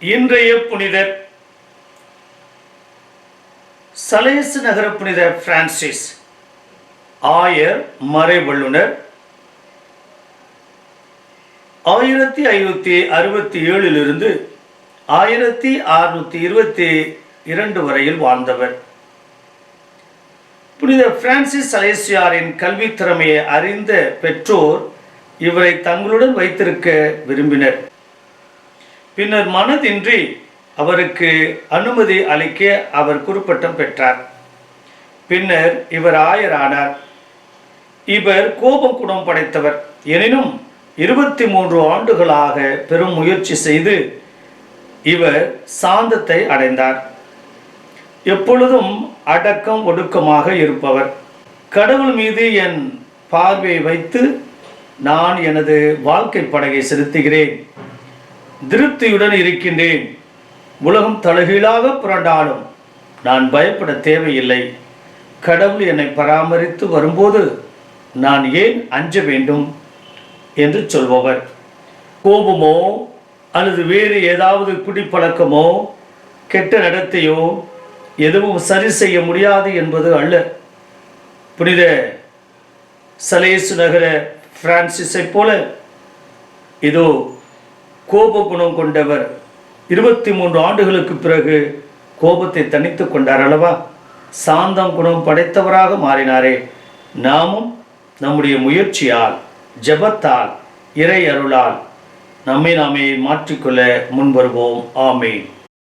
இன்றைய புனிதர் சலேசு நகர புனிதர் பிரான்சிஸ், ஆயர் மறைவள்ளுனர். 1567 1622 வரையில் வாழ்ந்தவர். புனித பிரான்சிஸ் சலேசியாரின் கல்வி திறமையை அறிந்த பெற்றோர் இவரை தங்களுடன் வைத்திருக்க விரும்பினர். பின்னர் மனதின்றி அவருக்கு அனுமதி அளிக்க அவர் குருப்பட்டம் பெற்றார். பின்னர் இவர் ஆயரானார். இவர் கோபம் குணம் படைத்தவர். எனினும் 23 ஆண்டுகளாக பெரும் முயற்சி செய்து இவர் சாந்தத்தை அடைந்தார். எப்பொழுதும் அடக்கம் ஒடுக்கமாக இருப்பவர். கடவுள் மீது என் பார்வையை வைத்து நான் எனது வாழ்க்கை படகை செலுத்துகிறேன். திருப்தியுடன் இருக்கின்றேன். உலகம் தலைகீழாக புரண்டாலும் நான் பயப்பட தேவையில்லை. கடவுள் என்னை பராமரித்து வரும்போது நான் ஏன் அஞ்ச வேண்டும் என்று சொல்பவர். கோபமோ அல்லது வேறு ஏதாவது குடிப்பழக்கமோ கெட்ட நடத்தையோ எதுவும் சரி செய்ய முடியாது என்பது அல்ல. புனித சலேசு நகர பிரான்சிஸை போல இதோ கோப குணம் கொண்டவர் 23 ஆண்டுகளுக்கு பிறகு கோபத்தை தணித்து கொண்டார் அல்லவா? சாந்தம் குணம் படைத்தவராக மாறினாரே. நாமும் நம்முடைய முயற்சியால், ஜெபத்தால், இறை அருளால் நம்மை நாமே மாற்றிக்கொள்ள முன்வருவோம். ஆமேன்.